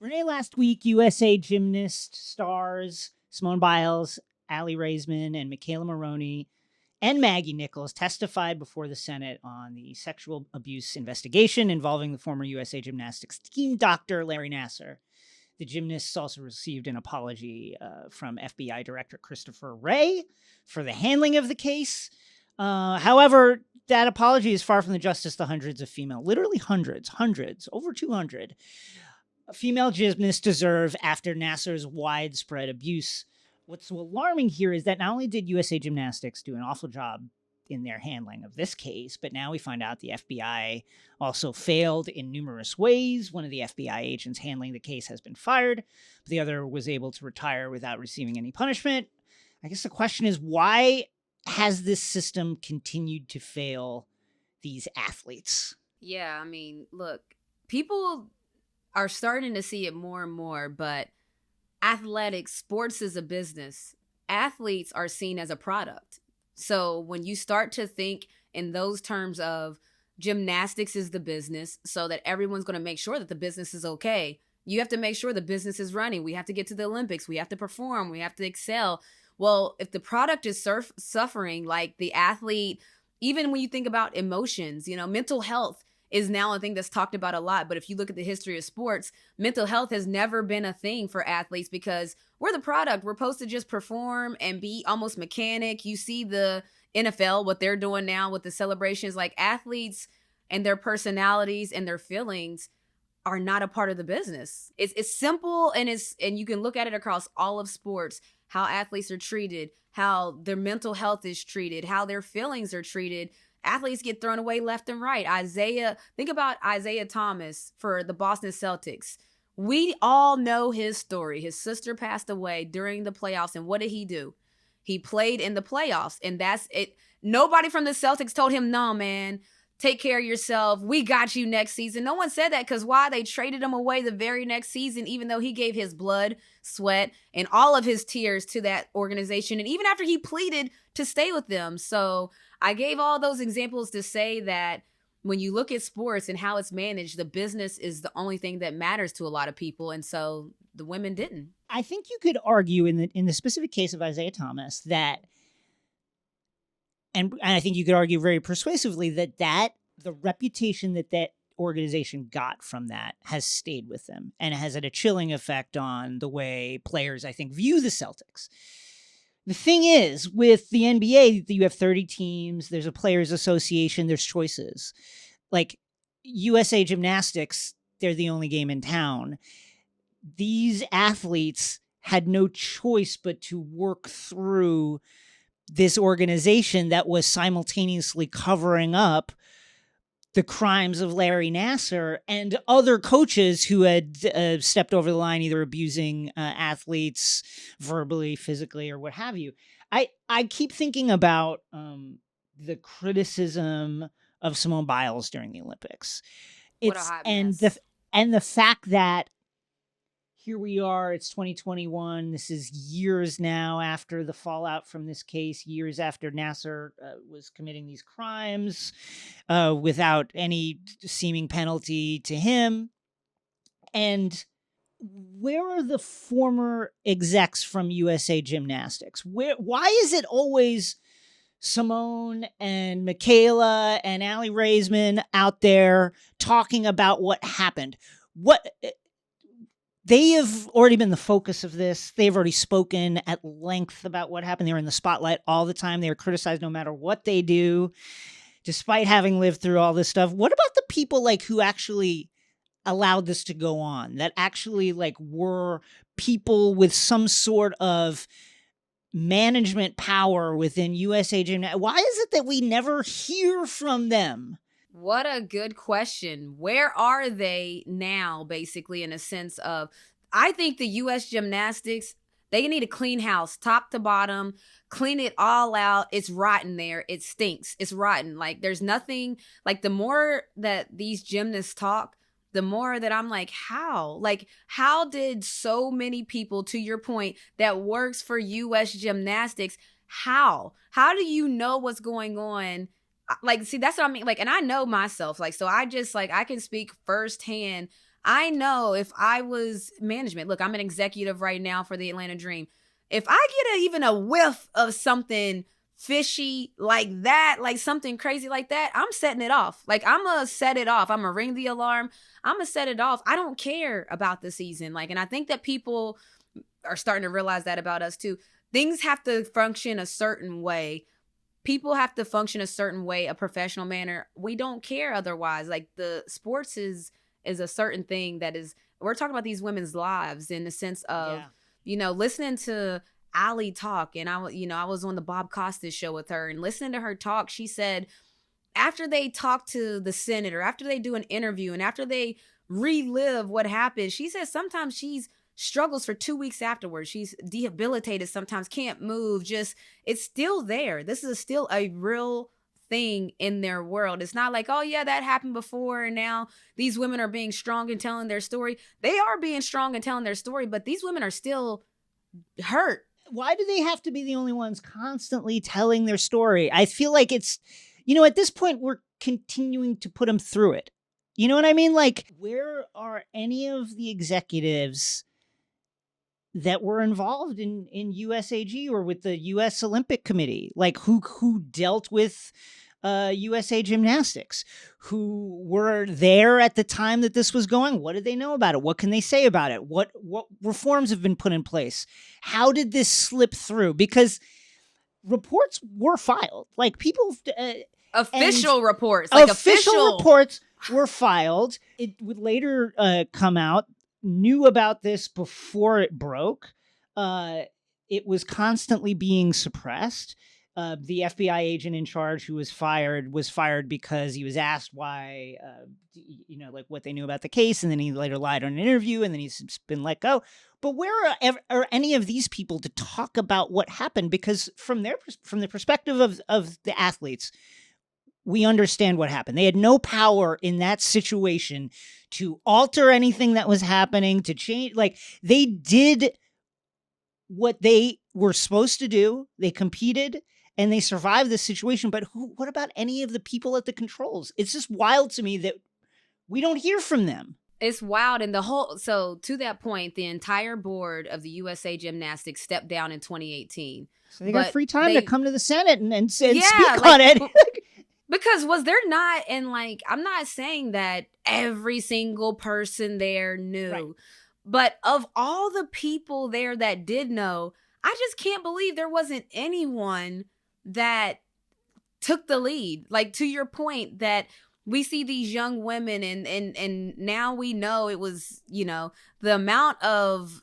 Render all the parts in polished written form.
Renee, last week, USA gymnast stars Simone Biles, Raisman, and Mckayla Maroney and Maggie Nichols testified before the Senate on the sexual abuse investigation involving the former USA Gymnastics team doctor Larry Nassar. The gymnasts also received an apology from FBI Director Christopher Wray for the handling of the case. However, that apology is far from the justice the hundreds of female, literally hundreds, over 200 female gymnasts deserve after Nassar's widespread abuse. What's so alarming here is that not only did USA Gymnastics do an awful job in their handling of this case, but now we find out the FBI also failed in numerous ways. One of the FBI agents handling the case has been fired, but the other was able to retire without receiving any punishment. I guess the question is, why has this system continued to fail these athletes? Yeah, I mean, look, people are starting to see it more and more, but athletics, sports is a business. Athletes are seen as a product. So when you start to think in those terms of gymnastics is the business, so that everyone's going to make sure that the business is okay, you have to make sure the business is running. We have to get to the Olympics. We have to perform. We have to excel. Well, if the product is suffering, like the athlete, even when you think about emotions, mental health is now a thing that's talked about a lot. But if you look at the history of sports, mental health has never been a thing for athletes because we're the product. We're supposed to just perform and be almost mechanic. You see the NFL, what they're doing now with the celebrations, like athletes and their personalities and their feelings are not a part of the business. It's simple, and you can look at it across all of sports, how athletes are treated, how their mental health is treated, how their feelings are treated. Athletes get thrown away left and right. Think about Isaiah Thomas for the Boston Celtics. We all know his story. His sister passed away during the playoffs, and what did he do? He played in the playoffs, and that's it. Nobody from the Celtics told him, no, man, take care of yourself. We got you next season. No one said that because why? They traded him away the very next season, even though he gave his blood, sweat, and all of his tears to that organization. And even after he pleaded to stay with them. So I gave all those examples to say that when you look at sports and how it's managed, the business is the only thing that matters to a lot of people. And so the women didn't. I think you could argue in the specific case of Isaiah Thomas that, and I think you could argue very persuasively that the reputation that organization got from that has stayed with them and has had a chilling effect on the way players, I think, view the Celtics. The thing is, with the NBA, you have 30 teams, there's a players association, there's choices. Like USA Gymnastics, they're the only game in town. These athletes had no choice but to work through this organization that was simultaneously covering up the crimes of Larry Nassar and other coaches who had stepped over the line, either abusing athletes verbally, physically, or what have you. I keep thinking about the criticism of Simone Biles during the Olympics. What a hot mess. And the fact that here we are, it's 2021. This is years now after the fallout from this case, years after Nassar was committing these crimes without any seeming penalty to him. And where are the former execs from USA Gymnastics? Why is it always Simone and Mckayla and Raisman out there talking about what happened? They have already been the focus of this. They've already spoken at length about what happened. They're in the spotlight all the time. They are criticized no matter what they do, despite having lived through all this stuff. What about the people who actually allowed this to go on, that actually were people with some sort of management power within USA Gymnastics? Why is it that we never hear from them? What a good question. Where are they now, basically, in a sense of, I think the U.S. Gymnastics, they need a clean house, top to bottom, clean it all out. It's rotten there. It stinks. It's rotten. There's nothing, the more that these gymnasts talk, the more that I'm how? How did so many people, to your point, that works for U.S. Gymnastics, how do you know what's going on? See, that's what I mean. And I know myself. So I just, I can speak firsthand. I know if I was management, look, I'm an executive right now for the Atlanta Dream. If I get even a whiff of something fishy like that, like something crazy like that, I'm setting it off. Like, I'm going to set it off. I'm going to ring the alarm. I'm going to set it off. I don't care about the season. Like, and I think that people are starting to realize that about us too. Things have to function a certain way. People have to function a certain way, a professional manner. We don't care otherwise. Like, the sports is a certain thing that is, we're talking about these women's lives in the sense of, listening to Allie talk. And I was on the Bob Costas show with her, and listening to her talk, she said, after they talk to the senator, after they do an interview, and after they relive what happened, she says sometimes she's struggles for 2 weeks afterwards. She's debilitated, sometimes can't move. Just, it's still there. This is still a real thing in their world. It's not like, oh yeah, that happened before and now these women are being strong and telling their story. They are being strong and telling their story, but these women are still hurt. Why do they have to be the only ones constantly telling their story? I feel like it's, at this point, we're continuing to put them through it. You know what I mean? Like, where are any of the executives that were involved in USAG or with the U.S. Olympic Committee? Like, who dealt with USA Gymnastics, who were there at the time that this was going? What did they know about it? What can they say about it? What reforms have been put in place? How did this slip through? Because reports were filed. Like, people... official reports. Like official reports were filed. It would later come out. Knew about this before it broke. It was constantly being suppressed. The FBI agent in charge who was fired because he was asked why, like what they knew about the case. And then he later lied on an interview, and then he's been let go. But where are any of these people to talk about what happened? Because from the perspective of the athletes, we understand what happened. They had no power in that situation to alter anything that was happening, to change. Like, they did what they were supposed to do. They competed and they survived this situation. But what about any of the people at the controls? It's just wild to me that we don't hear from them. It's wild. And so to that point, the entire board of the USA Gymnastics stepped down in 2018. So they got free time to come to the Senate and speak on it. Because was there not, and like, I'm not saying that every single person there knew, right, but of all the people there that did know, I just can't believe there wasn't anyone that took the lead. Like, to your point, that we see these young women and now we know it was, the amount of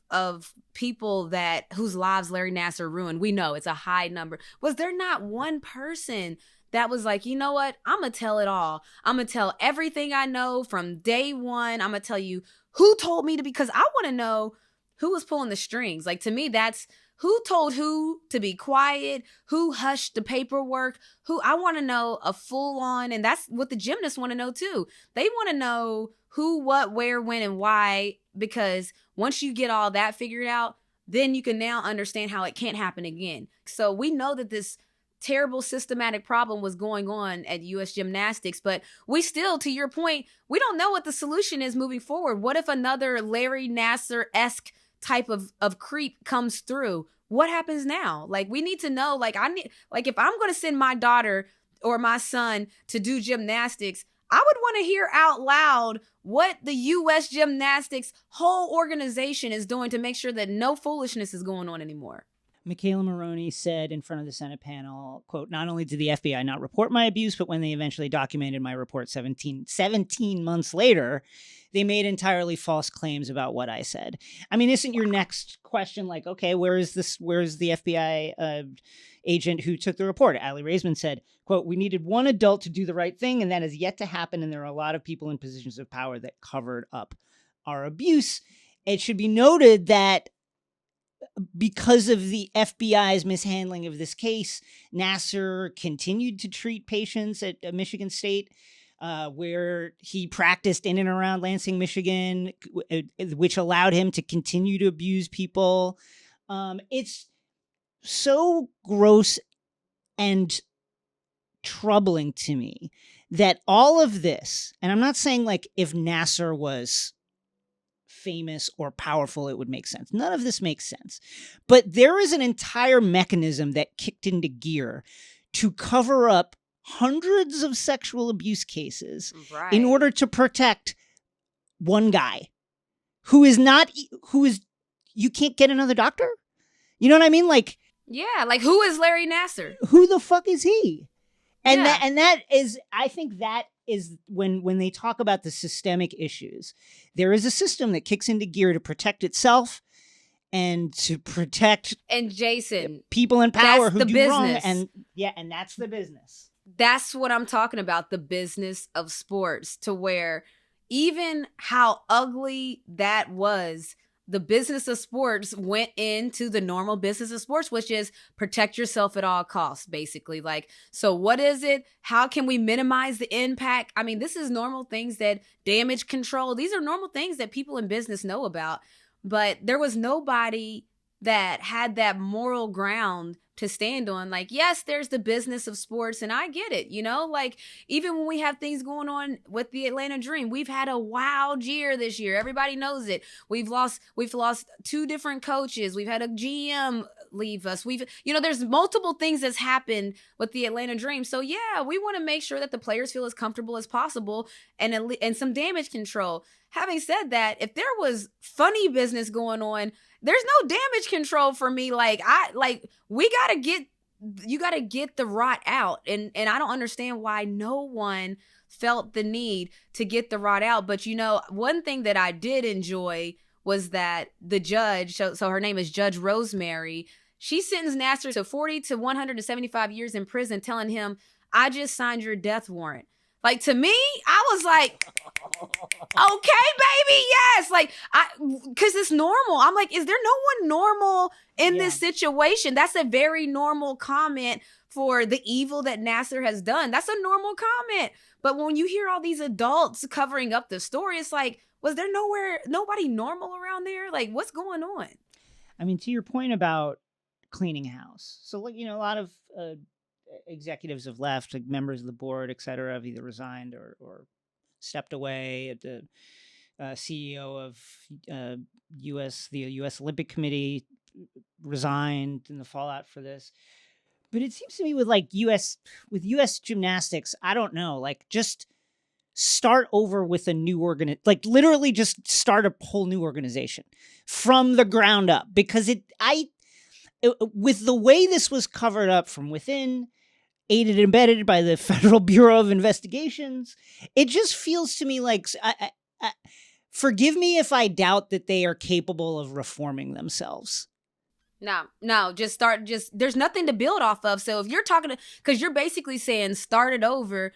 people whose lives Larry Nassar ruined, we know it's a high number. Was there not one person that was like, you know what? I'm going to tell it all. I'm going to tell everything I know from day one. I'm going to tell you who told me to, because I want to know who was pulling the strings. Like, to me, that's who told who to be quiet, who hushed the paperwork, I want to know a full on, and that's what the gymnasts want to know too. They want to know who, what, where, when, and why, because once you get all that figured out, then you can now understand how it can't happen again. So we know that this terrible systematic problem was going on at US Gymnastics, but we still, to your point, we don't know what the solution is moving forward. What if another Larry Nassar-esque type of creep comes through? What happens now? Like, we need to know, if I'm going to send my daughter or my son to do gymnastics, I would want to hear out loud what the US Gymnastics whole organization is doing to make sure that no foolishness is going on anymore. Mckayla Maroney said in front of the Senate panel, quote, "Not only did the FBI not report my abuse, but when they eventually documented my report 17 months later, they made entirely false claims about what I said." I mean, isn't your next question like, okay, where is the FBI agent who took the report? Allie Raisman said, quote, "We needed one adult to do the right thing, and that has yet to happen, and there are a lot of people in positions of power that covered up our abuse." It should be noted that because of the FBI's mishandling of this case, Nassar continued to treat patients at Michigan State, where he practiced in and around Lansing, Michigan, which allowed him to continue to abuse people. It's so gross and troubling to me that all of this, and I'm not saying like if Nassar was famous or powerful, it would make sense. None of this makes sense. But there is an entire mechanism that kicked into gear to cover up hundreds of sexual abuse cases in order to protect one guy who is, you can't get another doctor? You know what I mean? Like, yeah, like who is Larry Nassar? Who the fuck is he? And that is, I think that is when they talk about the systemic issues, there is a system that kicks into gear to protect itself and to protect Jason, people in power who do business. Wrong. And that's the business. That's what I'm talking about, the business of sports, to where even how ugly that was, the business of sports went into the normal business of sports, which is protect yourself at all costs, basically. Like, so what is it? How can we minimize the impact? I mean, this is normal things that damage control. These are normal things that people in business know about. But there was nobody that had that moral ground to stand on. Like, yes, there's the business of sports, and I get it, you know? Like, even when we have things going on with the Atlanta Dream, we've had a wild year this year. Everybody knows it. We've lost 2 different coaches. We've had a GM leave us. There's multiple things that's happened with the Atlanta Dream. So yeah, we want to make sure that the players feel as comfortable as possible and some damage control. Having said that, if there was funny business going on, there's no damage control for me. You gotta get the rot out. And I don't understand why no one felt the need to get the rot out. But one thing that I did enjoy was that the judge, so her name is Judge Rosemary, she sentenced Nassar to 40 to 175 years in prison, telling him, I just signed your death warrant. Like, to me, I was like, okay, baby, yes. Like, because it's normal. I'm like, is there no one normal in this situation? That's a very normal comment for the evil that Nassar has done. That's a normal comment. But when you hear all these adults covering up the story, it's like, was there nobody normal around there? Like, what's going on? I mean, to your point about cleaning house. So, like, a lot of executives have left, like members of the board, et cetera, have either resigned or stepped away. The CEO of the U.S. Olympic Committee resigned in the fallout for this. But it seems to me with U.S. Gymnastics, I don't know, like, just start over with a new literally just start a whole new organization from the ground up, because with the way this was covered up from within, aided and abetted by the Federal Bureau of Investigations, it just feels to me like, forgive me if I doubt that they are capable of reforming themselves. No, there's nothing to build off of. So if you're because you're basically saying start it over,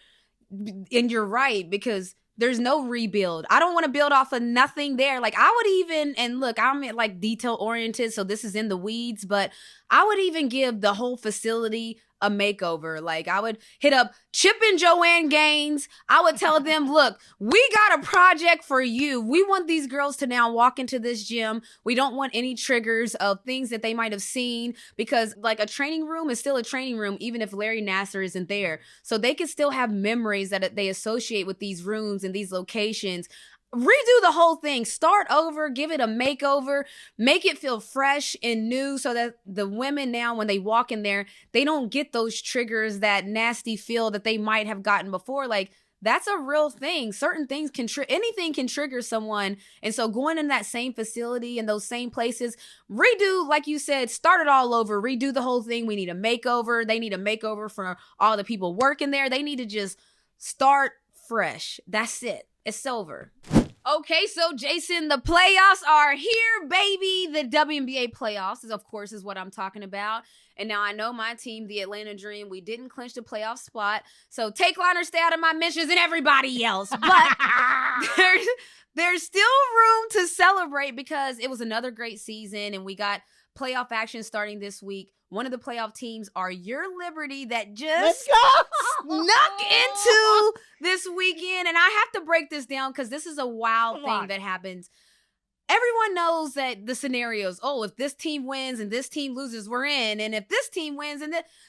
and you're right, because there's no rebuild. I don't want to build off of nothing there. Like, I would even, and look, I'm like detail oriented, so this is in the weeds, but I would even give the whole facility a makeover. Like, I would hit up Chip and Joanne Gaines. I would tell them, look, we got a project for you. We want these girls to now walk into this gym. We don't want any triggers of things that they might have seen, because like a training room is still a training room, even if Larry Nassar isn't there. So they can still have memories that they associate with these rooms and these locations. Redo the whole thing, start over, give it a makeover, make it feel fresh and new, so that the women now, when they walk in there, they don't get those triggers, that nasty feel that they might have gotten before. Like, that's a real thing. Certain things anything can trigger someone. And so going in that same facility and those same places, redo, like you said, start it all over, redo the whole thing. We need a makeover. They need a makeover for all the people working there. They need to just start fresh. That's it. It's over. Okay, so Jason, the playoffs are here, baby. The WNBA playoffs is, of course, is what I'm talking about. And now I know my team, the Atlanta Dream, we didn't clinch the playoff spot. So Takeline, stay out of my mentions, and everybody else. But there's still room to celebrate, because it was another great season, and we got playoff action starting this week. One of the playoff teams are your Liberty, that just snuck into this weekend. And I have to break this down, because this is a wild thing that happens. Everyone knows that the scenarios, if this team wins and this team loses, we're in. And if this team wins,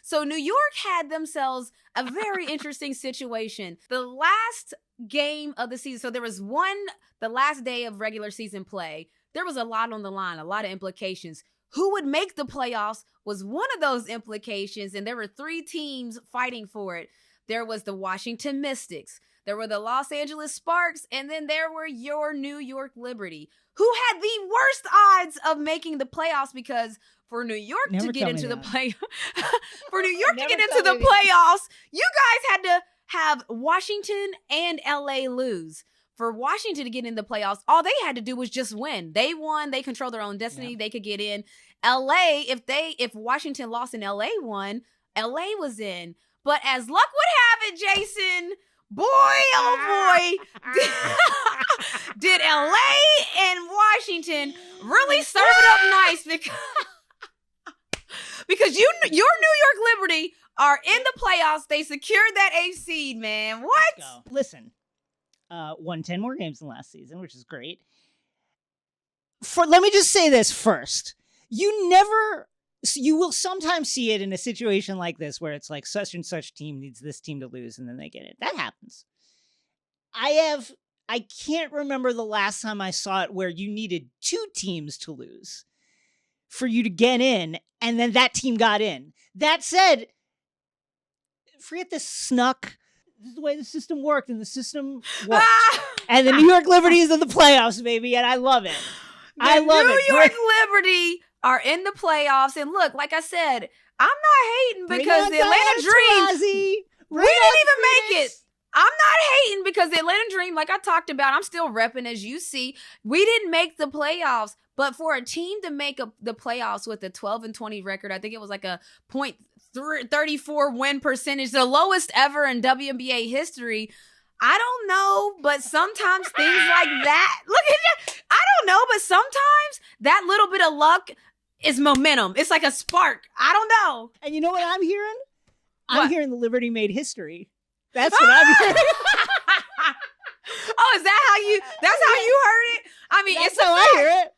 so New York had themselves a very interesting situation. The last game of the season. So there was the last day of regular season play. There was a lot on the line, a lot of implications. Who would make the playoffs was one of those implications, and there were 3 teams fighting for it. There was the Washington Mystics, there were the Los Angeles Sparks, and then there were your New York Liberty, who had the worst odds of making the playoffs because for New York to get into the playoffs, you guys had to have Washington and LA lose. For Washington to get in the playoffs, all they had to do was just win. They won. They control their own destiny. Yeah. They could get in. LA, if Washington lost and LA won, LA was in. But as luck would have it, Jason, boy, oh boy, did LA and Washington really serve it up nice because your New York Liberty are in the playoffs. They secured that 8th seed, man. What? Let's go. Listen. Won 10 more games than last season, which is great. Let me just say this first. You will sometimes see it in a situation like this where it's like such and such team needs this team to lose and then they get it. That happens. I can't remember the last time I saw it where you needed 2 teams to lose for you to get in and then that team got in. That said, forget this snuck. This is the way the system worked, and the system worked. And the New York Liberty is in the playoffs, baby, and I love it. I love it. New York Liberty are in the playoffs, and look, like I said, I'm not hating because the Atlanta Dream, we didn't even make it. I'm not hating because the Atlanta Dream, like I talked about, I'm still repping, as you see. We didn't make the playoffs, but for a team to make the playoffs with a 12-20 record, I think it was like a .34 win percentage, the lowest ever in WNBA history. I don't know, but sometimes things like that, look at you. I don't know, but sometimes that little bit of luck is momentum. It's like a spark. I don't know. And you know what I'm hearing? I'm hearing the Liberty made history. That's what I'm hearing. Oh, is that's how you heard it? I mean, that's how I hear it.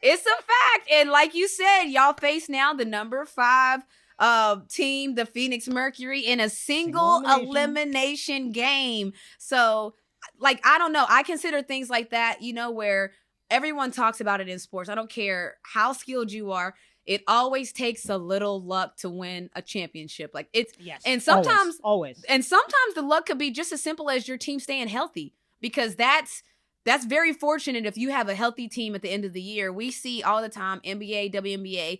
It's a fact. And like you said, y'all face now the number 5 team, the Phoenix Mercury, in a single elimination game. So, like, I don't know. I consider things like that, where everyone talks about it in sports. I don't care how skilled you are. It always takes a little luck to win a championship. Like and sometimes always. And sometimes the luck could be just as simple as your team staying healthy, because that's very fortunate if you have a healthy team at the end of the year. We see all the time, NBA, WNBA,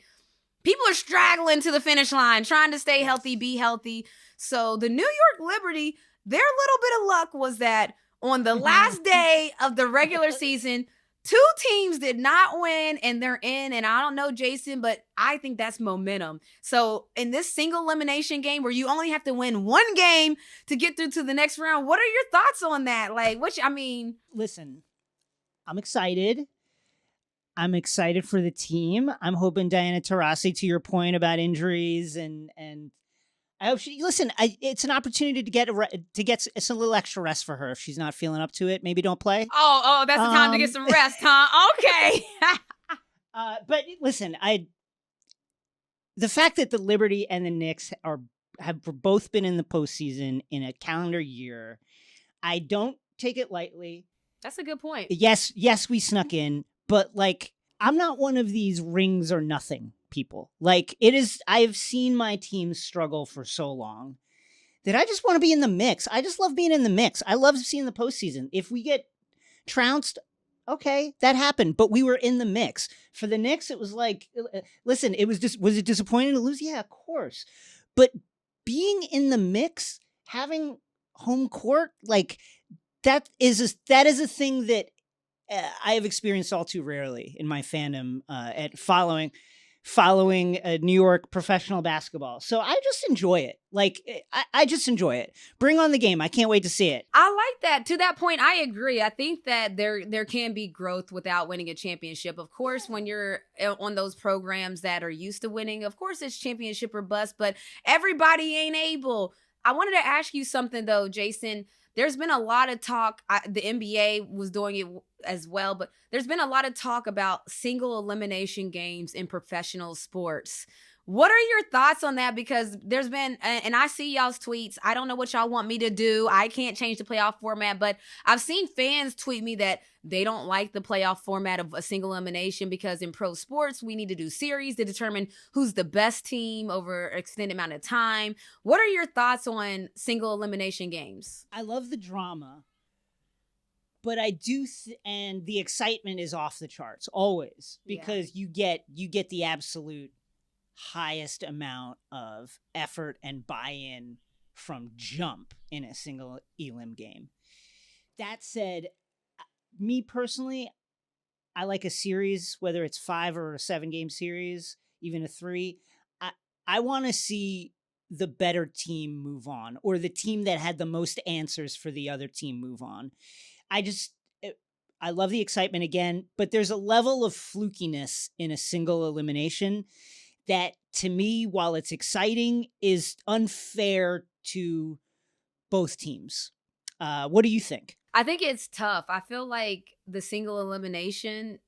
people are straggling to the finish line, trying to stay healthy, be healthy. So the New York Liberty, their little bit of luck was that on the last day of the regular season, 2 teams did not win and they're in. And I don't know, Jason, but I think that's momentum. So in this single elimination game where you only have to win 1 game to get through to the next round, what are your thoughts on that? Like, listen, I'm excited. I'm excited for the team. I'm hoping Diana Taurasi, to your point about injuries, and I hope it's an opportunity to get some little extra rest for her if she's not feeling up to it. Maybe don't play. Oh, that's the time to get some rest, huh? Okay. But listen, the fact that the Liberty and the Knicks have both been in the postseason in a calendar year, I don't take it lightly. That's a good point. Yes, we snuck in, but like, I'm not one of these rings or nothing people. Like, I've seen my team struggle for so long that I just want to be in the mix. I just love being in the mix. I love seeing the postseason. If we get trounced, okay, that happened, but we were in the mix. For the Knicks, it was like, listen, was it disappointing to lose? Yeah, of course. But being in the mix, having home court, like, that is a thing that I have experienced all too rarely in my fandom at following New York professional basketball. So I just enjoy it. Like, I just enjoy it. Bring on the game. I can't wait to see it. I like that. To that point, I agree. I think that there can be growth without winning a championship. Of course, when you're on those programs that are used to winning, of course it's championship or bust, but everybody ain't able. I wanted to ask you something though, Jason. There's been a lot of talk, the NBA was doing it as well, but there's been a lot of talk about single elimination games in professional sports. What are your thoughts on that? Because there's been, and I see y'all's tweets. I don't know what y'all want me to do. I can't change the playoff format, but I've seen fans tweet me that they don't like the playoff format of a single elimination because in pro sports, we need to do series to determine who's the best team over an extended amount of time. What are your thoughts on single elimination games? I love the drama, but I do, and the excitement is off the charts always because you get the absolute highest amount of effort and buy-in from jump in a single elim game. That said, me personally, I like a series, whether it's 5 or a 7 game series, even a 3. I want to see the better team move on, or the team that had the most answers for the other team move on. I love the excitement again, but there's a level of flukiness in a single elimination that, to me, while it's exciting, is unfair to both teams. What do you think? I think it's tough. I feel like the single elimination,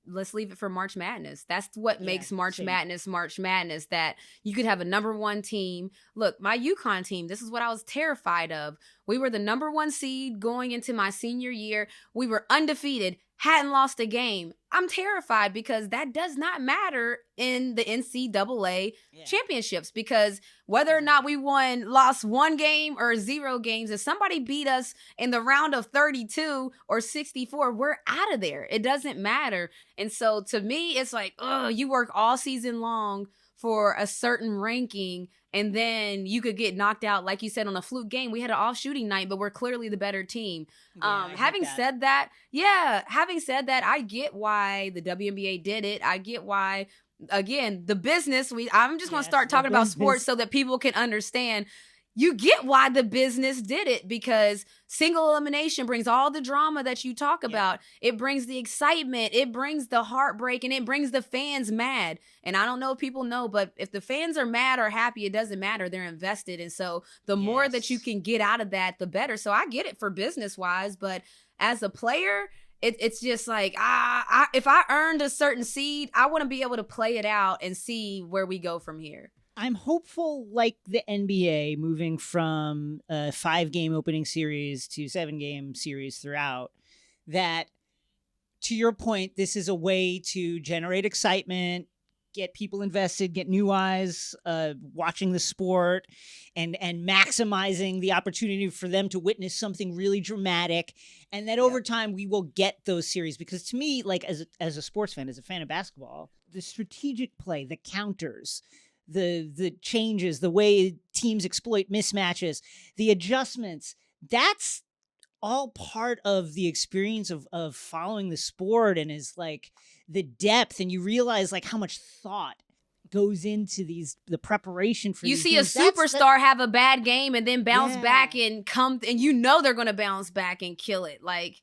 let's leave it for March Madness. That's what makes March Madness, that you could have a number 1 team. Look, my UConn team, this is what I was terrified of. We were the number 1 seed going into my senior year. We were undefeated, hadn't lost a game. I'm terrified because that does not matter in the NCAA championships, because whether or not we lost 1 game or 0 games, if somebody beat us in the round of 32 or 64, we're out of there. It doesn't matter. And so to me, it's like, you work all season long for a certain ranking, and then you could get knocked out, like you said, on a fluke game. We had an off shooting night, but we're clearly the better team. Having said that, I get why the WNBA did it. I get why, again, the business. I'm just going to start talking about sports so that people can understand. You get why the business did it, because single elimination brings all the drama that you talk about. It brings the excitement. It brings the heartbreak, and it brings the fans mad. And I don't know if people know, but if the fans are mad or happy, it doesn't matter. They're invested. And so the more that you can get out of that, the better. So I get it for business wise, but as a player, it's just like, if I earned a certain seed, I want to be able to play it out and see where we go from here. I'm hopeful, like the NBA, moving from a 5 game opening series to 7 game series throughout, that, to your point, this is a way to generate excitement, get people invested, get new eyes watching the sport, and maximizing the opportunity for them to witness something really dramatic. And that over time we will get those series, because to me, like as a sports fan, as a fan of basketball, the strategic play, the counters, the changes, the way teams exploit mismatches, the adjustments, that's all part of the experience of following the sport, and is like the depth, and you realize like how much thought goes into the preparation for you these see games. A superstar have a bad game and then bounce back and come, and you know they're going to bounce back and kill it. Like,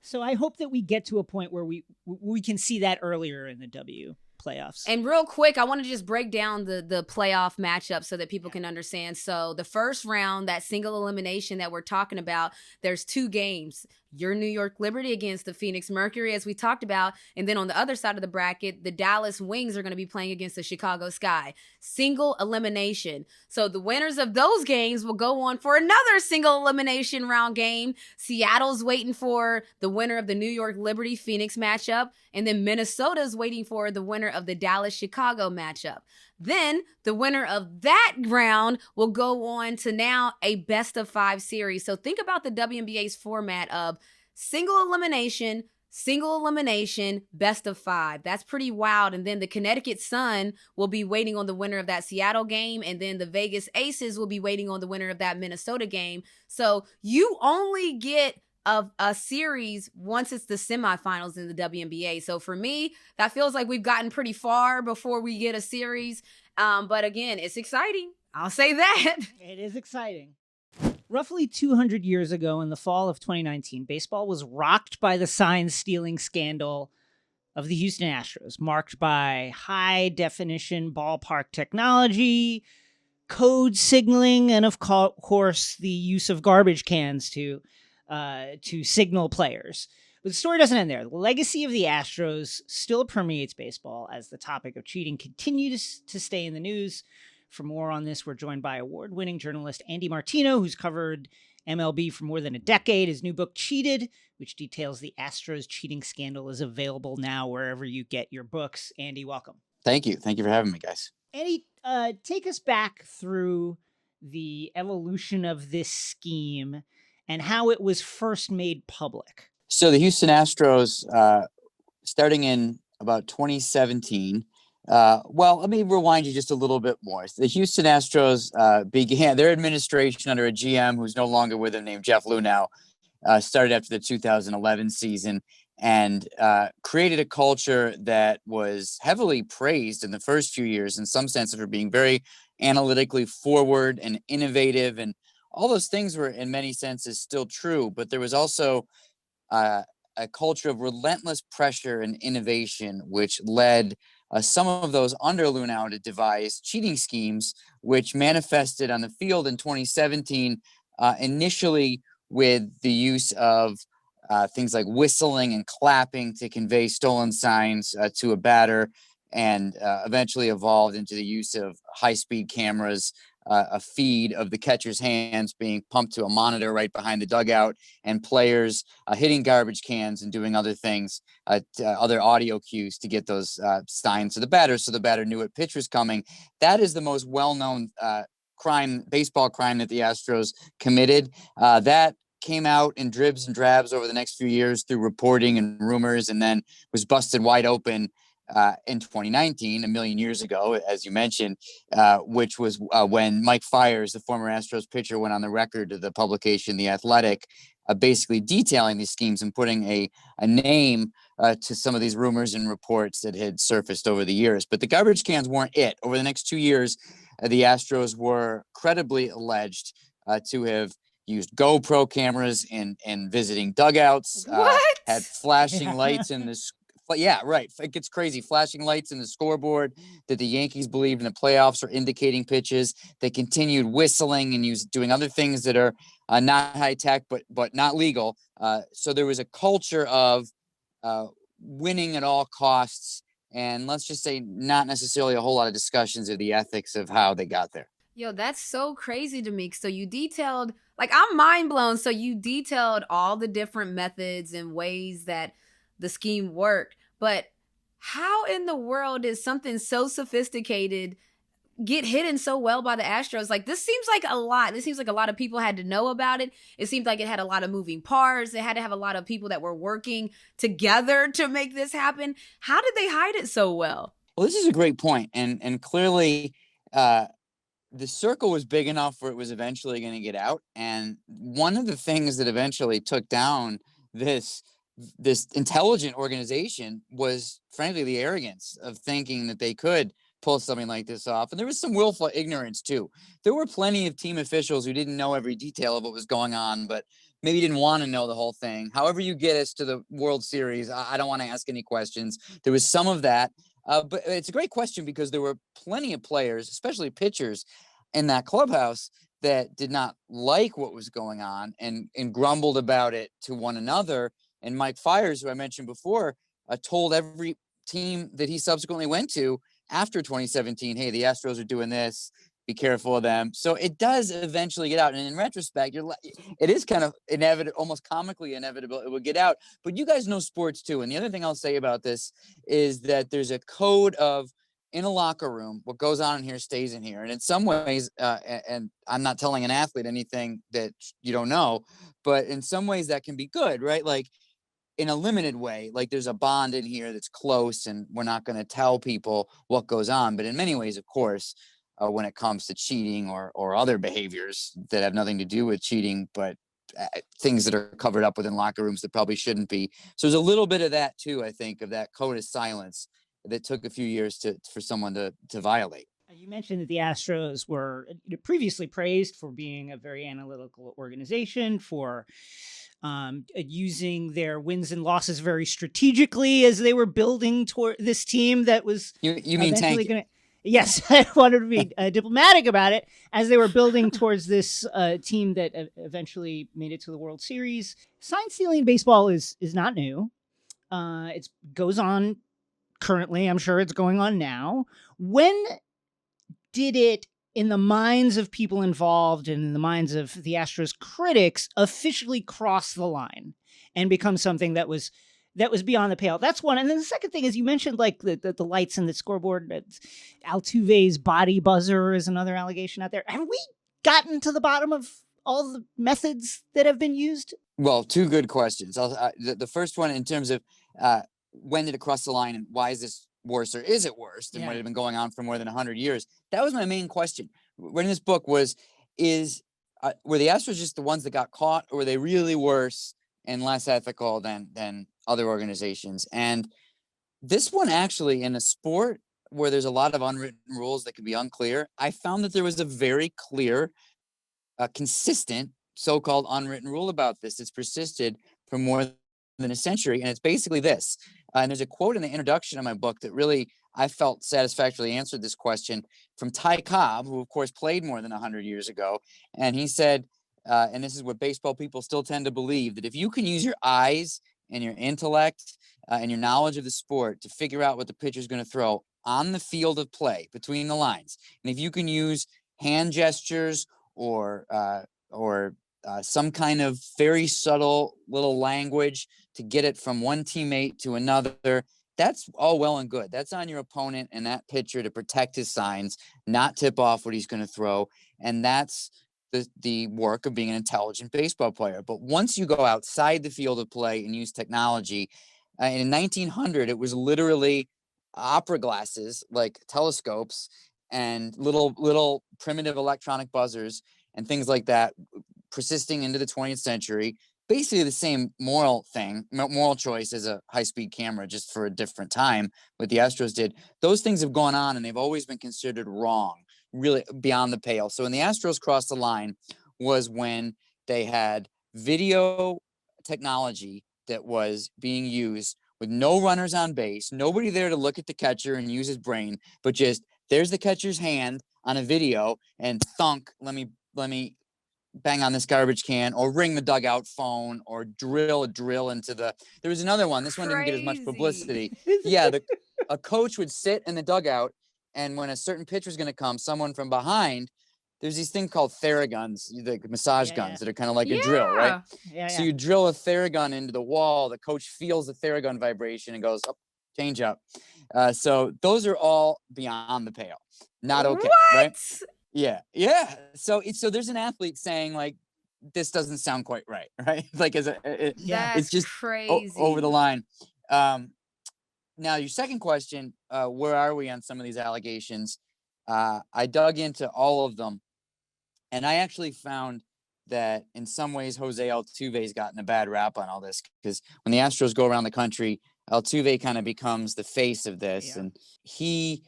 so I hope that we get to a point where we can see that earlier in the W playoffs. And real quick, I want to just break down the playoff matchup so that people can understand. So the first round, that single elimination that we're talking about, there's 2 games. Your New York Liberty against the Phoenix Mercury, as we talked about. And then on the other side of the bracket, the Dallas Wings are going to be playing against the Chicago Sky. Single elimination. So the winners of those games will go on for another single elimination round game. Seattle's waiting for the winner of the New York Liberty Phoenix matchup. And then Minnesota's waiting for the winner of the Dallas Chicago matchup. Then the winner of that round will go on to now a best of 5 series. So think about the WNBA's format of single elimination, best of 5. That's pretty wild. And then the Connecticut Sun will be waiting on the winner of that Seattle game. And then the Vegas Aces will be waiting on the winner of that Minnesota game. So you only get a series once it's the semifinals in the WNBA. So for me, that feels like we've gotten pretty far before we get a series. But again, it's exciting. I'll say that. It is exciting. Roughly 200 years ago, in the fall of 2019, baseball was rocked by the sign-stealing scandal of the Houston Astros, marked by high-definition ballpark technology, code signaling, and of course, the use of garbage cans to signal players. But the story doesn't end there. The legacy of the Astros still permeates baseball as the topic of cheating continues to stay in the news. For more on this, we're joined by award-winning journalist Andy Martino, who's covered MLB for more than a decade. His new book, Cheated, which details the Astros cheating scandal, is available now wherever you get your books. Andy, welcome. Thank you. Thank you for having me, guys. Andy, take us back through the evolution of this scheme and how it was first made public. So the Houston Astros, starting in about 2017, let me rewind you just a little bit more. The Houston Astros began their administration under a GM who's no longer with them, named Jeff Luhnow, started after the 2011 season and created a culture that was heavily praised in the first few years, in some sense, for being very analytically forward and innovative. And all those things were, in many senses, still true. But there was also a culture of relentless pressure and innovation, which led some of those under Luhnow to devise cheating schemes, which manifested on the field in 2017, initially with the use of things like whistling and clapping to convey stolen signs to a batter, and eventually evolved into the use of high-speed cameras, a feed of the catcher's hands being pumped to a monitor right behind the dugout, and players hitting garbage cans and doing other things, other audio cues to get those signs to the batter so the batter knew what pitch was coming. That is the most well-known baseball crime that the Astros committed. That came out in dribs and drabs over the next few years through reporting and rumors, and then was busted wide open in 2019, a million years ago, as you mentioned, which was when Mike Fiers, the former Astros pitcher, went on the record to the publication The Athletic, basically detailing these schemes and putting a name to some of these rumors and reports that had surfaced over the years. But the garbage cans weren't it. Over the next 2 years, the Astros were credibly alleged to have used GoPro cameras in visiting dugouts, had flashing lights in the yeah, right. It gets crazy. Flashing lights in the scoreboard that the Yankees believed in the playoffs are indicating pitches. They continued whistling and doing other things that are not high tech, but not legal. So there was a culture of winning at all costs, and let's just say not necessarily a whole lot of discussions of the ethics of how they got there. Yo, that's so crazy to me. So you detailed, like, I'm mind blown. So you detailed all the different methods and ways that the scheme worked, but how in the world did something so sophisticated get hidden so well by the Astros? Like, this seems like a lot. This seems like a lot of people had to know about it. It seemed like it had a lot of moving parts. It had to have a lot of people that were working together to make this happen. How did they hide it so well? Well, this is a great point. And clearly, the circle was big enough where it was eventually going to get out. And one of the things that eventually took down this intelligent organization was, frankly, the arrogance of thinking that they could pull something like this off. And there was some willful ignorance too. There were plenty of team officials who didn't know every detail of what was going on, but maybe didn't want to know the whole thing. However you get us to the World Series, I don't want to ask any questions. There was some of that. But it's a great question, because there were plenty of players, especially pitchers, in that clubhouse that did not like what was going on and grumbled about it to one another. And Mike Fiers, who I mentioned before, told every team that he subsequently went to after 2017, hey, the Astros are doing this, be careful of them. So it does eventually get out. And in retrospect, it is kind of inevitable, almost comically inevitable it would get out. But you guys know sports too. And the other thing I'll say about this is that there's a code of, in a locker room, what goes on in here stays in here. And in some ways, and I'm not telling an athlete anything that you don't know, but in some ways that can be good, right? Like, in a limited way, like there's a bond in here that's close and we're not going to tell people what goes on. But in many ways, of course, when it comes to cheating or other behaviors that have nothing to do with cheating, but things that are covered up within locker rooms that probably shouldn't be. So there's a little bit of that too, I think, of that code of silence that took a few years for someone to violate. You mentioned that the Astros were previously praised for being a very analytical organization, for using their wins and losses very strategically as they were building toward this team that was you mean tanking? Yes, I wanted to be diplomatic about it as they were building towards this team that eventually made it to the World Series. Sign stealing in baseball is not new. It goes on currently. I'm sure it's going on now. When did it, in the minds of people involved and in the minds of the Astros critics, officially cross the line and become something that was beyond the pale? That's one. And then the second thing is, you mentioned like the lights and the scoreboard. Altuve's body buzzer is another allegation out there. Have we gotten to the bottom of all the methods that have been used? Well, two good questions. The first one, in terms of when did it cross the line and why is this worse, or is it worse than what had been going on for more than 100 years? That was my main question. Writing this book were the Astros just the ones that got caught, or were they really worse and less ethical than other organizations? And this one, actually, in a sport where there's a lot of unwritten rules that can be unclear, I found that there was a very clear, consistent so-called unwritten rule about this. It's persisted for more than a century, and it's basically this. And there's a quote in the introduction of my book that really, I felt, satisfactorily answered this question, from Ty Cobb, who of course played more than 100 years ago. And he said, and this is what baseball people still tend to believe, that if you can use your eyes and your intellect and your knowledge of the sport to figure out what the pitcher is going to throw on the field of play between the lines, and if you can use hand gestures or some kind of very subtle little language to get it from one teammate to another, that's all well and good. That's on your opponent and that pitcher to protect his signs, not tip off what he's going to throw. And that's the work of being an intelligent baseball player. But once you go outside the field of play and use technology, in 1900, it was literally opera glasses, like telescopes, and little primitive electronic buzzers and things like that, persisting into the 20th century. Basically the same moral choice as a high-speed camera, just for a different time, what the Astros did. Those things have gone on, and they've always been considered wrong, really beyond the pale. So when the Astros crossed the line was when they had video technology that was being used with no runners on base, nobody there to look at the catcher and use his brain, but just, there's the catcher's hand on a video, and thunk, let me bang on this garbage can, or ring the dugout phone, or drill a drill into the. There was another one. This one didn't get as much publicity. Yeah, a coach would sit in the dugout, and when a certain pitcher is going to come, someone from behind, there's these things called Theraguns, the massage guns that are kind of like a drill, right? So you drill a Theragun into the wall. The coach feels the Theragun vibration and goes, "Oh, change up." So those are all beyond the pale. Not okay, right? Yeah. So there's an athlete saying, like, this doesn't sound quite right? Like, it's just crazy. Over the line. Now, your second question, where are we on some of these allegations? I dug into all of them, and I actually found that in some ways Jose Altuve's gotten a bad rap on all this, because when the Astros go around the country, Altuve kind of becomes the face of this, and he,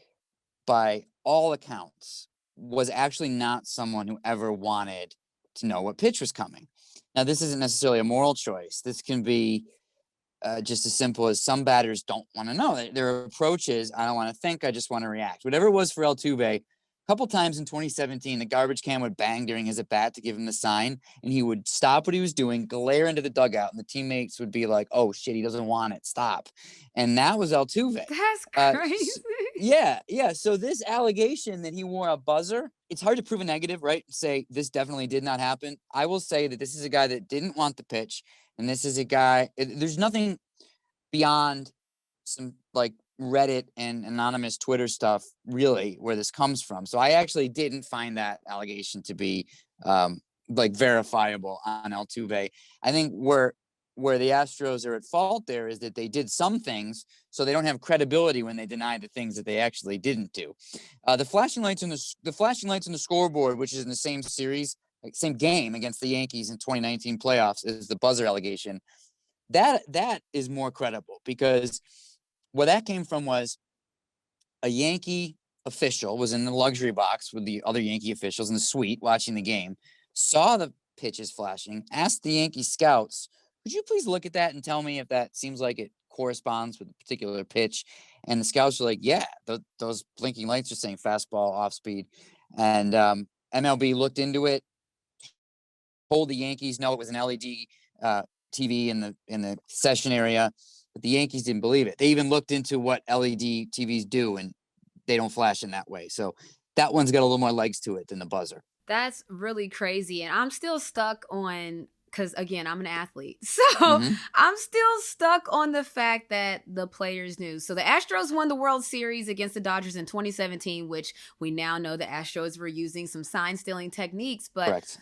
by all accounts, was actually not someone who ever wanted to know what pitch was coming. Now, this isn't necessarily a moral choice. This can be just as simple as some batters don't want to know. Their approach is, I don't want to think, I just want to react. Whatever it was for Altuve, a couple times in 2017, the garbage can would bang during his at-bat to give him the sign, and he would stop what he was doing, glare into the dugout, and the teammates would be like, oh, shit, he doesn't want it, stop. And that was Altuve. That's crazy. Yeah. So this allegation that he wore a buzzer, it's hard to prove a negative, right? Say this definitely did not happen. I will say that this is a guy that didn't want the pitch, and this is a guy, there's nothing beyond some like Reddit and anonymous Twitter stuff really where this comes from. So I actually didn't find that allegation to be like verifiable on Altuve. I think where the Astros are at fault there is that they did some things, so they don't have credibility when they deny the things that they actually didn't do. The flashing lights on the scoreboard, which is in the same series, like same game against the Yankees in 2019 playoffs, is the buzzer allegation. That is more credible, because where that came from was a Yankee official was in the luxury box with the other Yankee officials in the suite watching the game, saw the pitches flashing, asked the Yankee scouts, could you please look at that and tell me if that seems like it corresponds with a particular pitch. And the scouts were like, yeah, those blinking lights are saying fastball, off speed. And MLB looked into it, told the Yankees no, it was an LED TV in the session area, but the Yankees didn't believe it. They even looked into what LED TVs do, and they don't flash in that way. So that one's got a little more legs to it than the buzzer. That's really crazy. And I'm still stuck on, because again, I'm an athlete. So I'm still stuck on the fact that the players knew. So the Astros won the World Series against the Dodgers in 2017, which we now know the Astros were using some sign stealing techniques. But Correct.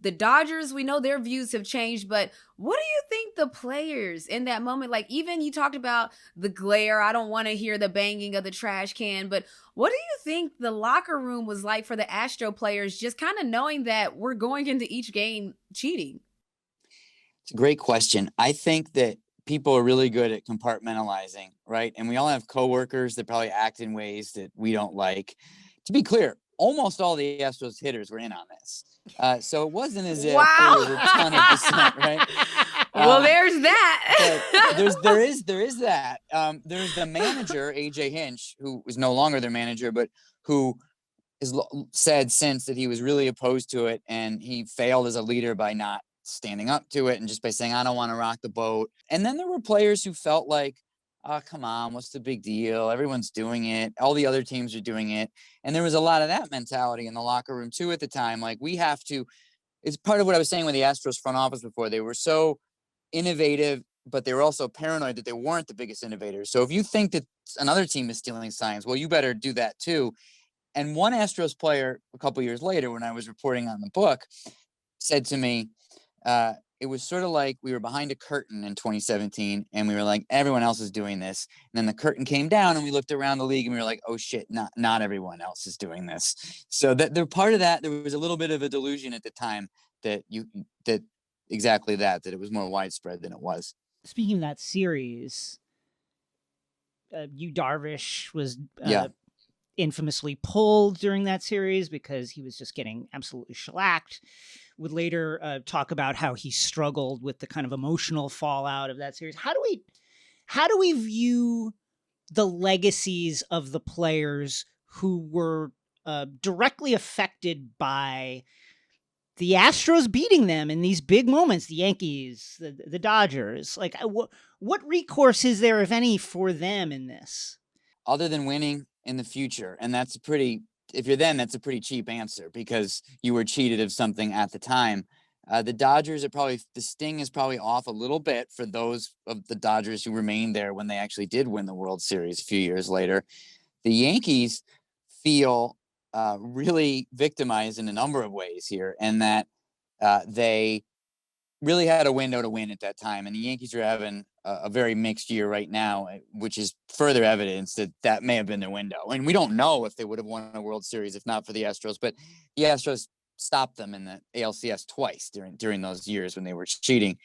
The Dodgers, we know their views have changed, but what do you think the players in that moment, like even you talked about the glare, I don't want to hear the banging of the trash can, but what do you think the locker room was like for the Astro players, just kind of knowing that we're going into each game cheating? It's a great question. I think that people are really good at compartmentalizing, right? And we all have coworkers that probably act in ways that we don't like. To be clear, almost all the Astros hitters were in on this. So it wasn't as if there was a ton of dissent, right? Well, there's that. there is that. There's the manager, AJ Hinch, who is no longer their manager, but who has said since that he was really opposed to it, and he failed as a leader by not standing up to it and just by saying, I don't want to rock the boat. And then there were players who felt like, oh, come on, what's the big deal? Everyone's doing it. All the other teams are doing it. And there was a lot of that mentality in the locker room too at the time. Like, we have to, it's part of what I was saying with the Astros front office before. They were so innovative, but they were also paranoid that they weren't the biggest innovators. So if you think that another team is stealing signs, well, you better do that too. And one Astros player a couple years later, when I was reporting on the book, said to me, it was sort of like we were behind a curtain in 2017 and we were like, everyone else is doing this. And then the curtain came down and we looked around the league and we were like, oh shit, not everyone else is doing this. So that they're part of that. There was a little bit of a delusion at the time that exactly that it was more widespread than it was. Speaking of that series, Darvish was infamously pulled during that series because he was just getting absolutely shellacked. Would later talk about how he struggled with the kind of emotional fallout of that series. How do we view the legacies of the players who were directly affected by the Astros beating them in these big moments, the Yankees, the Dodgers? Like, what recourse is there, if any, for them in this? Other than winning in the future. And that's if you're them, that's a pretty cheap answer because you were cheated of something at the time. The Dodgers the sting is probably off a little bit for those of the Dodgers who remained there when they actually did win the World Series a few years later. The Yankees feel really victimized in a number of ways here, and that they really had a window to win at that time. And the Yankees are having a very mixed year right now, which is further evidence that may have been their window. And we don't know if they would have won a World Series if not for the Astros, but the Astros stopped them in the ALCS twice during those years when they were cheating.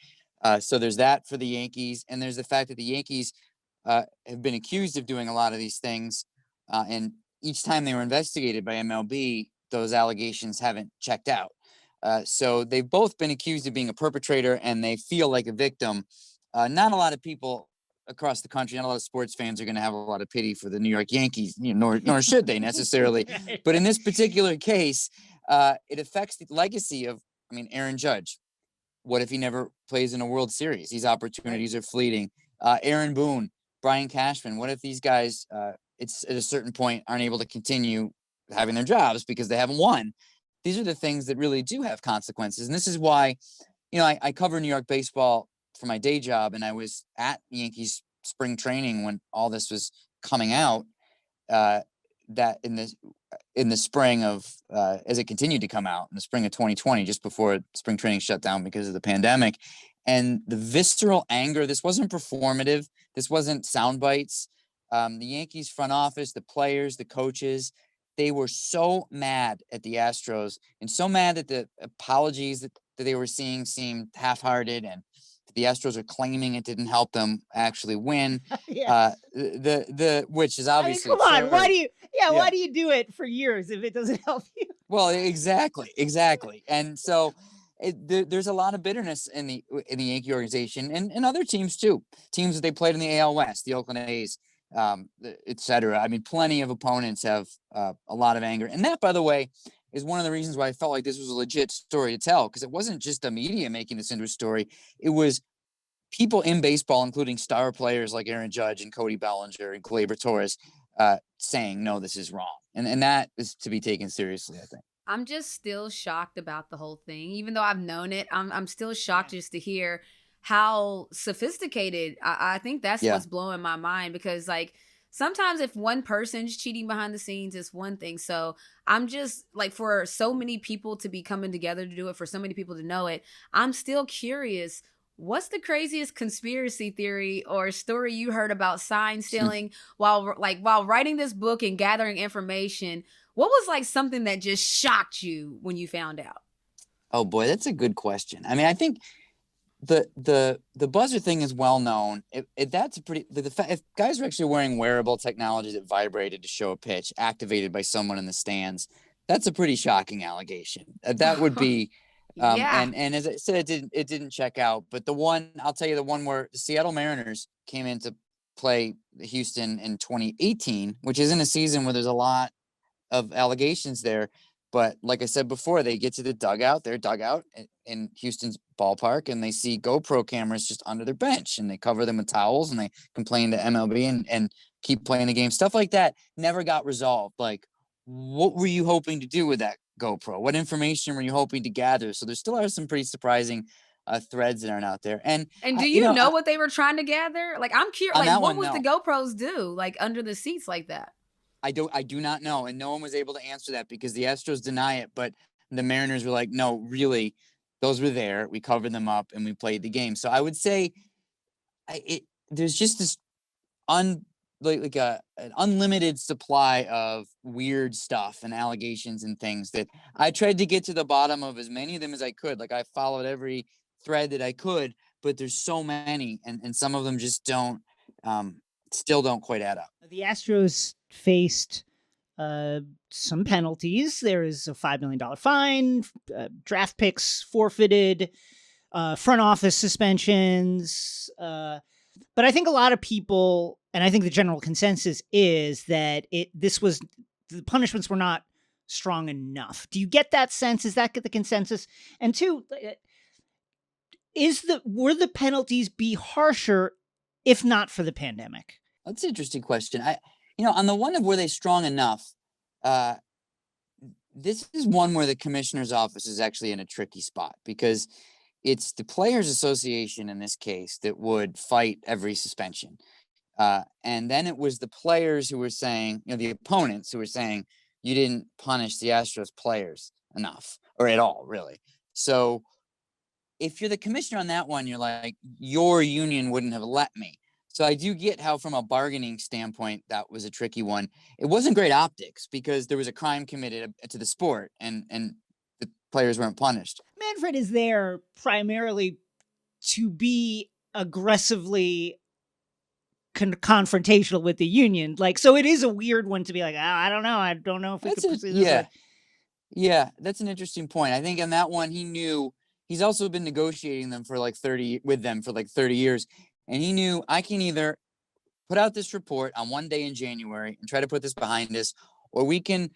So there's that for the Yankees. And there's the fact that the Yankees have been accused of doing a lot of these things. And each time they were investigated by MLB, those allegations haven't checked out. So they've both been accused of being a perpetrator, and they feel like a victim. Not a lot of people across the country, not a lot of sports fans are going to have a lot of pity for the New York Yankees, nor should they necessarily. But in this particular case, it affects the legacy of, Aaron Judge. What if he never plays in a World Series? These opportunities are fleeting. Aaron Boone, Brian Cashman. What if these guys, it's at a certain point, aren't able to continue having their jobs because they haven't won? These are the things that really do have consequences. And this is why, I cover New York baseball for my day job, and I was at Yankees spring training when all this was coming out, that in the spring of, as it continued to come out in the spring of 2020, just before spring training shut down because of the pandemic. And the visceral anger, this wasn't performative. This wasn't sound bites. The Yankees front office, the players, the coaches, they were so mad at the Astros and so mad that the apologies that they were seeing seemed half-hearted, and the Astros are claiming it didn't help them actually win. Which is obviously come on, why do you do it for years if it doesn't help you? Well, exactly. And so there's a lot of bitterness in the Yankee organization and other teams too. Teams that they played in the AL West, the Oakland A's, et cetera. I mean, plenty of opponents have a lot of anger. And that, by the way, is one of the reasons why I felt like this was a legit story to tell, because it wasn't just the media making this into a story. It was people in baseball, including star players like Aaron Judge and Cody Bellinger and Gleyber Torres, saying, no, this is wrong. And that is to be taken seriously, I think. I'm just still shocked about the whole thing. Even though I've known it, I'm still shocked just to hear how sophisticated. I think that's what's blowing my mind, because like sometimes if one person's cheating behind the scenes, it's one thing. So I'm just like, for so many people to be coming together to do it, for so many people to know it, I'm still curious. What's the craziest conspiracy theory or story you heard about sign stealing while writing this book and gathering information? What was like something that just shocked you when you found out? Oh boy, that's a good question. I mean, I think the buzzer thing is well known. That's a pretty if guys are actually wearing wearable technology that vibrated to show a pitch activated by someone in the stands, that's a pretty shocking allegation. That would be and as I said, it didn't check out. But I'll tell you, the one where the Seattle Mariners came in to play Houston in 2018, which is in a season where there's a lot of allegations there. But like I said before, they get to their dugout in Houston's ballpark, and they see GoPro cameras just under their bench, and they cover them with towels, and they complain to MLB and keep playing the game. Stuff like that never got resolved. Like, what were you hoping to do with that GoPro? What information were you hoping to gather? So there still are some pretty surprising threads that aren't out there. And do you know what they were trying to gather? Like, I'm curious. Like, what was the GoPros do? Like under the seats like that? I do not know. And no one was able to answer that because the Astros deny it. But the Mariners were like, no, really, those were there. We covered them up and we played the game. So I would say there's just this an unlimited supply of weird stuff and allegations and things that I tried to get to the bottom of as many of them as I could. Like, I followed every thread that I could, but there's so many, and some of them just still don't quite add up. The Astros faced some penalties. There is a $5 million fine, draft picks forfeited, front office suspensions. But I think a lot of people, and I think the general consensus is that the punishments were not strong enough. Do you get that sense? Is that the consensus? And two, were the penalties be harsher if not for the pandemic? That's an interesting question. On the one of were they strong enough, this is one where the commissioner's office is actually in a tricky spot, because it's the Players Association in this case that would fight every suspension. And then it was the players who were saying, the opponents who were saying, you didn't punish the Astros players enough or at all, really. So if you're the commissioner on that one, you're like, your union wouldn't have let me. So I do get how, from a bargaining standpoint, that was a tricky one. It wasn't great optics because there was a crime committed to the sport, and the players weren't punished. Manfred is there primarily to be aggressively confrontational with the union. Like, so it is a weird one to be like, I don't know. I don't know if we could pursue this way. Yeah, that's an interesting point. I think on that one, he knew he's also been negotiating them for like 30 years. And he knew, I can either put out this report on one day in January and try to put this behind us, or we can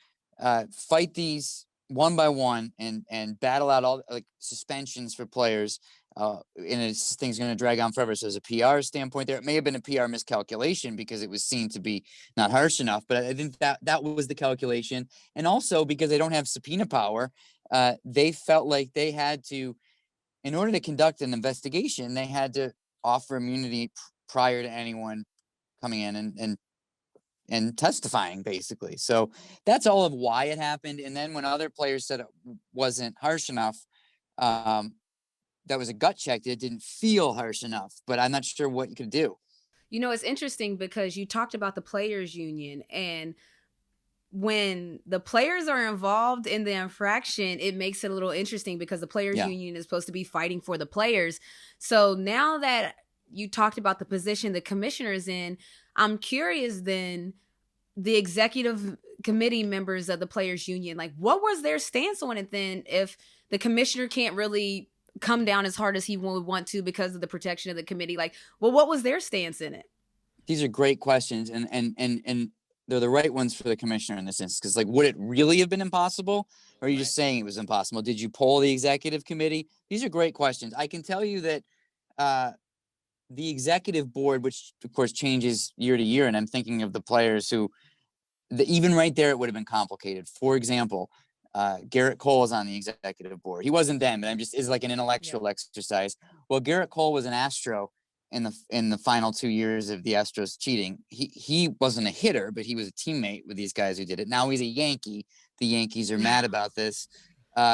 fight these one by one and battle out all like suspensions for players. And this thing's going to drag on forever. So there's a PR standpoint there. It may have been a PR miscalculation because it was seen to be not harsh enough, but I think that was the calculation. And also because they don't have subpoena power, they felt like they had to, in order to conduct an investigation, they had to offer immunity prior to anyone coming in and testifying, basically. So that's all of why it happened. And then when other players said it wasn't harsh enough, that was a gut check. It didn't feel harsh enough, but I'm not sure what you could do. It's interesting because you talked about the players union, and when the players are involved in the infraction, it makes it a little interesting because the players union is supposed to be fighting for the players. So now that you talked about the position the commissioner is in, I'm curious then, the executive committee members of the players union, like what was their stance on it then if the commissioner can't really come down as hard as he would want to because of the protection of the committee? Like, well, what was their stance in it? These are great questions, and they're the right ones for the commissioner in this instance. Because, like, would it really have been impossible, or are you just saying it was impossible? Did you poll the executive committee? These are great questions. I can tell you that the executive board, which of course changes year to year, and I'm thinking of the players who, even right there, it would have been complicated. For example, Garrett Cole is on the executive board. He wasn't then, but is like an intellectual exercise. Well, Garrett Cole was an Astro in the final 2 years of the Astros cheating. He wasn't a hitter, but he was a teammate with these guys who did it. Now he's a Yankee. The Yankees are mad about this.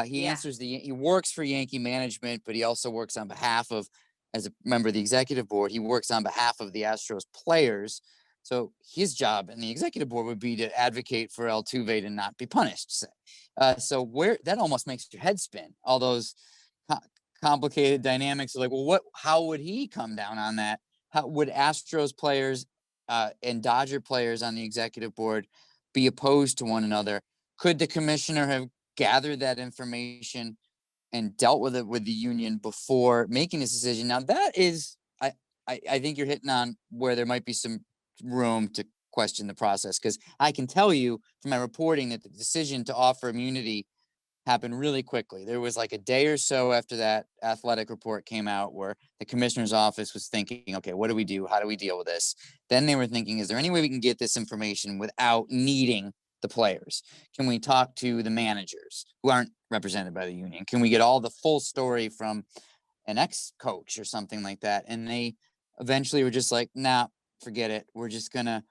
He works for Yankee management, but he also works on behalf of, as a member of the executive board, he works on behalf of the Astros players. So his job in the executive board would be to advocate for Altuve to not be punished. So where that almost makes your head spin. All those complicated dynamics of like, well, how would he come down on that? How would Astros players and Dodger players on the executive board be opposed to one another? Could the commissioner have gathered that information and dealt with it with the union before making this decision? Now that is, I think you're hitting on where there might be some room to question the process, because I can tell you from my reporting that the decision to offer immunity happened really quickly. There was like a day or so after that athletic report came out where the commissioner's office was thinking, okay, what do we do? How do we deal with this? Then they were thinking, is there any way we can get this information without needing the players? Can we talk to the managers who aren't represented by the union? Can we get all the full story from an ex-coach or something like that? And they eventually were just like, nah, forget it. We're just going to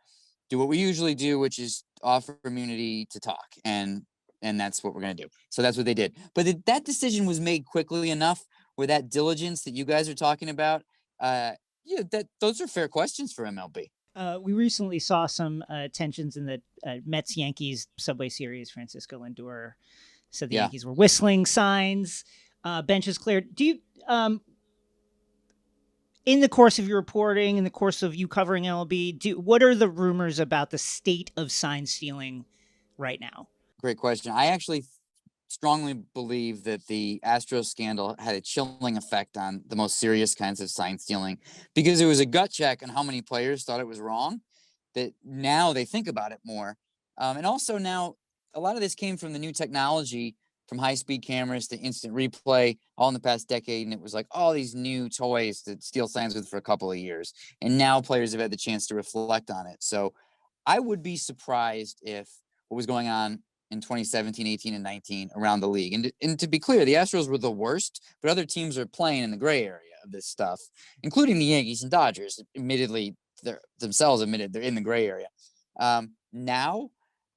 do what we usually do, which is offer immunity to talk. And that's what we're going to do. So that's what they did. But that decision was made quickly enough where that diligence that you guys are talking about, those are fair questions for MLB. We recently saw some tensions in the Mets-Yankees Subway Series. Francisco Lindor said the Yankees were whistling signs. Benches cleared. Do you, in the course of your reporting, in the course of you covering MLB, what are the rumors about the state of sign stealing right now? Great question. I actually strongly believe that the Astros scandal had a chilling effect on the most serious kinds of sign stealing, because it was a gut check on how many players thought it was wrong, that now they think about it more. And also now a lot of this came from the new technology, from high-speed cameras to instant replay, all in the past decade. And it was like all these new toys to steal signs with for a couple of years. And now players have had the chance to reflect on it. So I would be surprised if what was going on in 2017, 18, and 19 around the league. And to be clear, the Astros were the worst, but other teams are playing in the gray area of this stuff, including the Yankees and Dodgers. Admittedly, they're in the gray area. Now,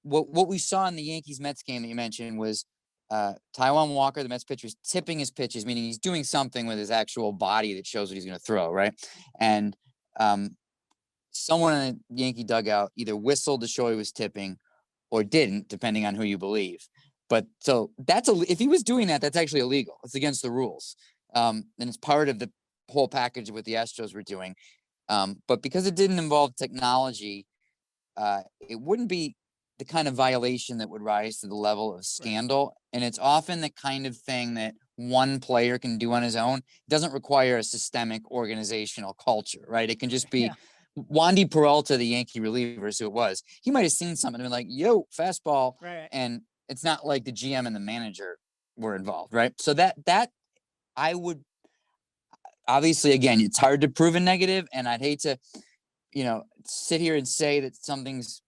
what we saw in the Yankees-Mets game that you mentioned was Taijuan Walker, the Mets pitcher, is tipping his pitches, meaning he's doing something with his actual body that shows what he's going to throw, right? And someone in the Yankee dugout either whistled to show he was tipping or didn't, depending on who you believe. But so if he was doing that, that's actually illegal. It's against the rules. And it's part of the whole package of what the Astros were doing. But because it didn't involve technology, it wouldn't be the kind of violation that would rise to the level of scandal. Right. And it's often the kind of thing that one player can do on his own. It doesn't require a systemic organizational culture, right? It can just be Wandy Peralta, the Yankee reliever, who it was. He might have seen something and been like, yo, fastball. Right. And it's not like the GM and the manager were involved, right? So that I would, obviously, again, it's hard to prove a negative, and I'd hate to, sit here and say that something's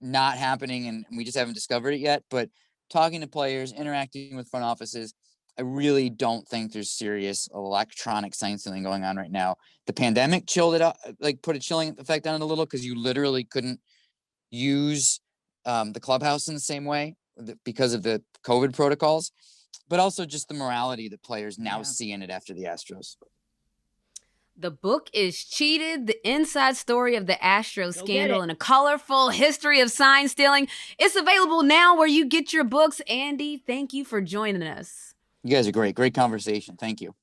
not happening and we just haven't discovered it yet. But talking to players, interacting with front offices, I really don't think there's serious electronic sign stealing going on right now. The pandemic chilled it up, like put a chilling effect on it a little, because you literally couldn't use the clubhouse in the same way because of the COVID protocols, but also just the morality that players now see in it after the Astros. The book is Cheated, the inside story of the Astros scandal and a colorful history of sign stealing. It's available now where you get your books. Andy, thank you for joining us. You guys are great. Great conversation. Thank you.